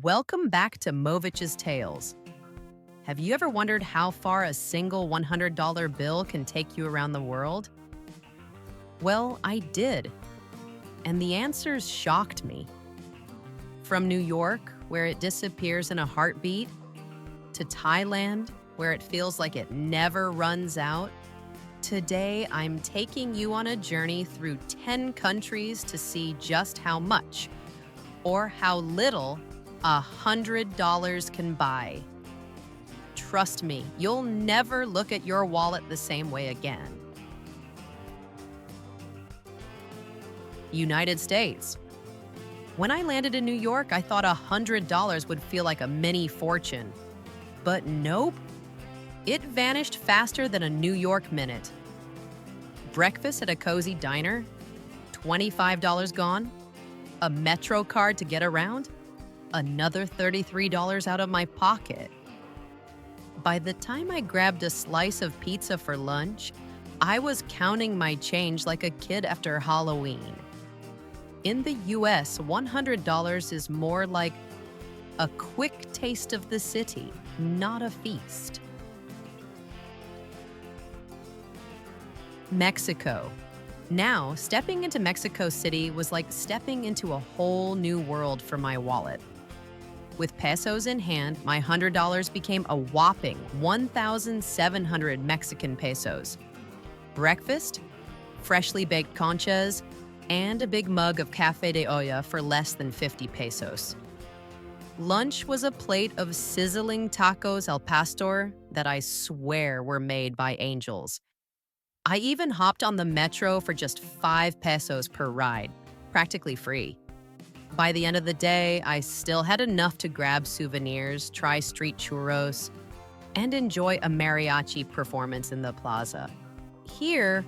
Welcome back to Movich's Tales. Have you ever wondered how far a single $100 bill can take you around the world? Well, I did, and the answers shocked me. From New York, where it disappears in a heartbeat, to Thailand, where it feels like it never runs out, today I'm taking you on a journey through 10 countries to see just how much, or how little, $100 can buy. Trust me, you'll never look at your wallet the same way again. United States. When I landed in New York, I thought $100 would feel like a mini fortune. But nope, it vanished faster than a New York minute. Breakfast at a cozy diner, $25 gone. A Metro card to get around, another $33 out of my pocket. By the time I grabbed a slice of pizza for lunch, I was counting my change like a kid after Halloween. In the US, $100 is more like a quick taste of the city, not a feast. Mexico. Now, stepping into Mexico City was like stepping into a whole new world for my wallet. With pesos in hand, my $100 became a whopping 1,700 Mexican pesos. Breakfast, freshly baked conchas, and a big mug of Café de Olla for less than 50 pesos. Lunch was a plate of sizzling tacos al pastor that I swear were made by angels. I even hopped on the Metro for just 5 pesos per ride, practically free. By the end of the day, I still had enough to grab souvenirs, try street churros, and enjoy a mariachi performance in the plaza. Here,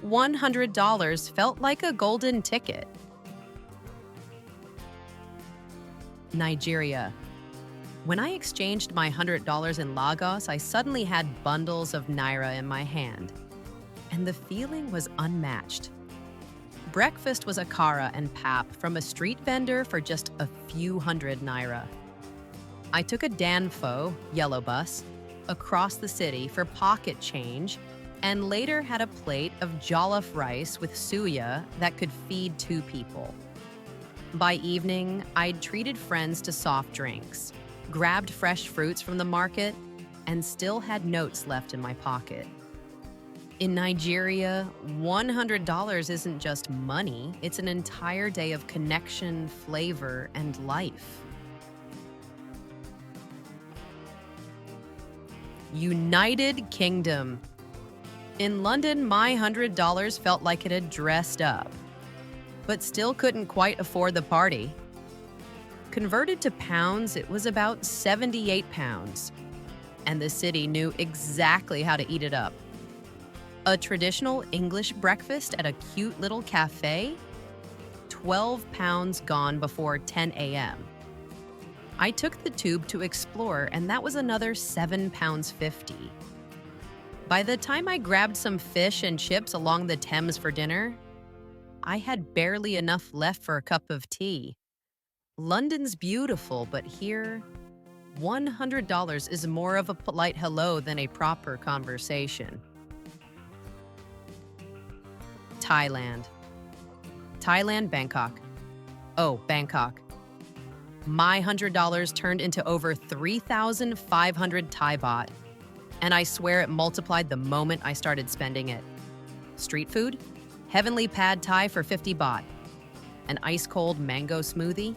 $100 felt like a golden ticket. Nigeria. When I exchanged my $100 in Lagos, I suddenly had bundles of naira in my hand. And the feeling was unmatched. Breakfast was akara and pap from a street vendor for just a few hundred naira. I took a Danfo, yellow bus, across the city for pocket change and later had a plate of jollof rice with suya that could feed 2 people. By evening, I'd treated friends to soft drinks, grabbed fresh fruits from the market, and still had notes left in my pocket. In Nigeria, $100 isn't just money, it's an entire day of connection, flavor, and life. United Kingdom. In London, my $100 felt like it had dressed up, but still couldn't quite afford the party. Converted to pounds, it was about 78 pounds, and the city knew exactly how to eat it up. A traditional English breakfast at a cute little cafe, 12 pounds gone before 10 a.m. I took the tube to explore, and that was another 7 pounds 50. By the time I grabbed some fish and chips along the Thames for dinner, I had barely enough left for a cup of tea. London's beautiful, but here, $100 is more of a polite hello than a proper conversation. Thailand. Bangkok. Oh, Bangkok. My $100 turned into over 3,500 Thai baht, and I swear it multiplied the moment I started spending it. Street food? Heavenly pad Thai for 50 baht. An ice-cold mango smoothie?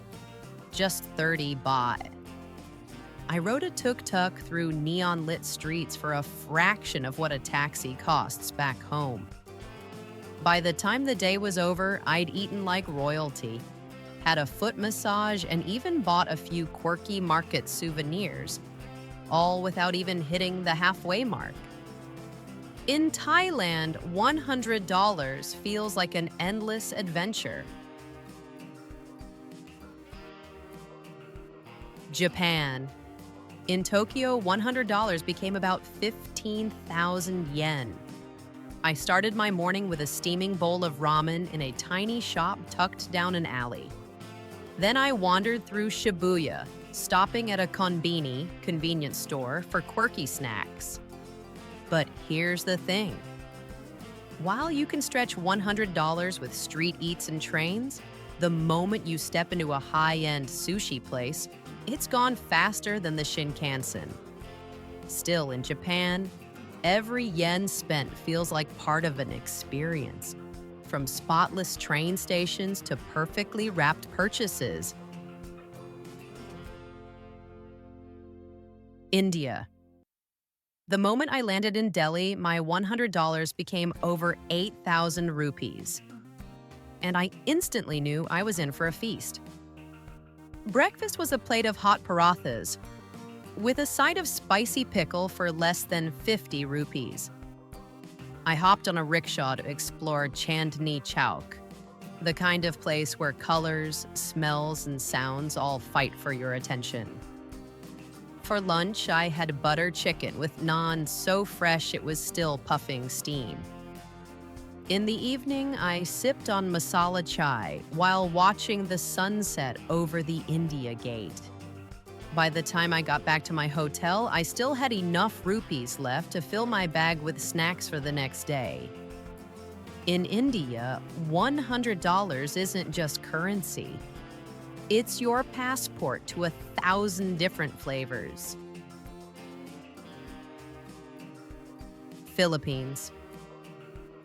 Just 30 baht. I rode a tuk-tuk through neon-lit streets for a fraction of what a taxi costs back home. By the time the day was over, I'd eaten like royalty, had a foot massage, and even bought a few quirky market souvenirs, all without even hitting the halfway mark. In Thailand, $100 feels like an endless adventure. Japan. In Tokyo, $100 became about 15,000 yen. I started my morning with a steaming bowl of ramen in a tiny shop tucked down an alley. Then I wandered through Shibuya, stopping at a konbini convenience store for quirky snacks. But here's the thing. While you can stretch $100 with street eats and trains, the moment you step into a high-end sushi place, it's gone faster than the Shinkansen. Still, in Japan, every yen spent feels like part of an experience. From spotless train stations to perfectly wrapped purchases. India. The moment I landed in Delhi, my $100 became over 8,000 rupees. And I instantly knew I was in for a feast. Breakfast was a plate of hot parathas with a side of spicy pickle for less than 50 rupees. I hopped on a rickshaw to explore Chandni Chowk, the kind of place where colors, smells, and sounds all fight for your attention. For lunch, I had butter chicken with naan so fresh it was still puffing steam. In the evening, I sipped on masala chai while watching the sunset over the India Gate. By the time I got back to my hotel, I still had enough rupees left to fill my bag with snacks for the next day. In India, $100 isn't just currency. It's your passport to 1,000 different flavors. Philippines.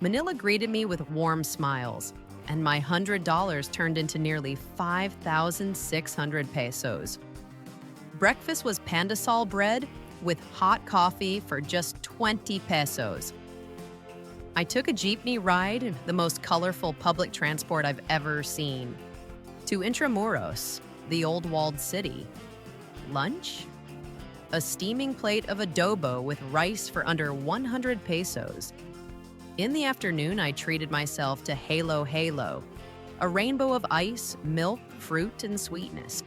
Manila greeted me with warm smiles, and my $100 turned into nearly 5,600 pesos. Breakfast was pandesal bread with hot coffee for just 20 pesos. I took a jeepney ride, the most colorful public transport I've ever seen, to Intramuros, the old walled city. Lunch? A steaming plate of adobo with rice for under 100 pesos. In the afternoon, I treated myself to Halo Halo, a rainbow of ice, milk, fruit, and sweetness.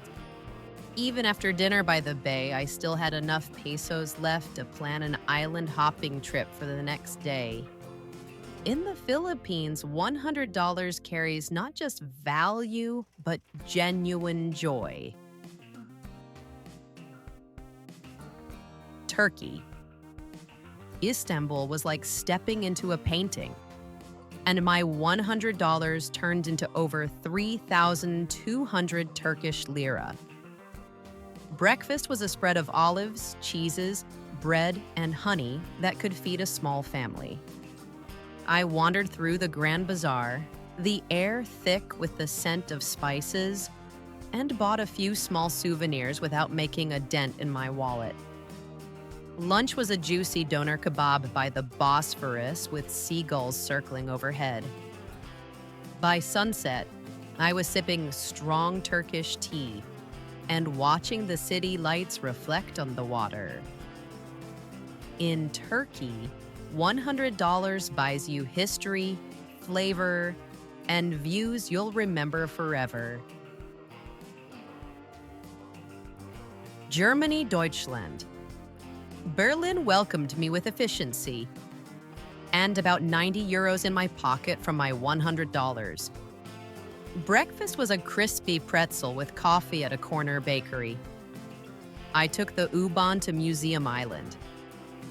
Even after dinner by the bay, I still had enough pesos left to plan an island-hopping trip for the next day. In the Philippines, $100 carries not just value, but genuine joy. Turkey. Istanbul was like stepping into a painting, and my $100 turned into over 3,200 Turkish lira. Breakfast was a spread of olives, cheeses, bread, and honey that could feed a small family. I wandered through the Grand Bazaar, the air thick with the scent of spices, and bought a few small souvenirs without making a dent in my wallet. Lunch was a juicy doner kebab by the Bosphorus with seagulls circling overhead. By sunset, I was sipping strong Turkish tea and watching the city lights reflect on the water. In Turkey, $100 buys you history, flavor, and views you'll remember forever. Germany, Deutschland. Berlin welcomed me with efficiency, and about 90 euros in my pocket from my $100. Breakfast was a crispy pretzel with coffee at a corner bakery. I took the U-Bahn to Museum Island,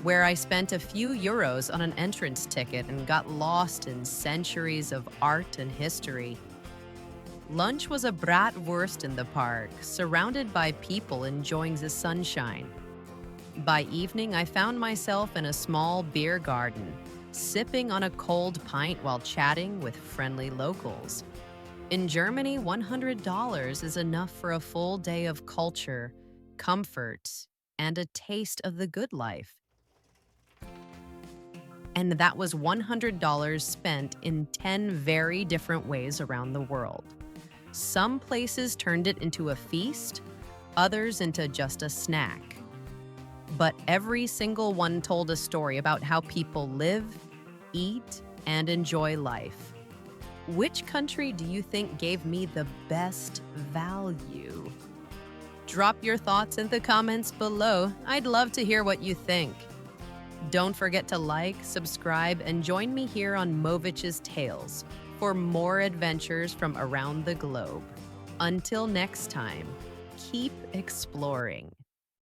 where I spent a few euros on an entrance ticket and got lost in centuries of art and history. Lunch was a bratwurst in the park, surrounded by people enjoying the sunshine. By evening, I found myself in a small beer garden, sipping on a cold pint while chatting with friendly locals. In Germany, $100 is enough for a full day of culture, comfort, and a taste of the good life. And that was $100 spent in 10 very different ways around the world. Some places turned it into a feast, others into just a snack. But every single one told a story about how people live, eat, and enjoy life. Which country do you think gave me the best value? Drop your thoughts in the comments below. I'd love to hear what you think. Don't forget to like, subscribe, and join me here on Movich's Tales for more adventures from around the globe. Until next time. keep exploring.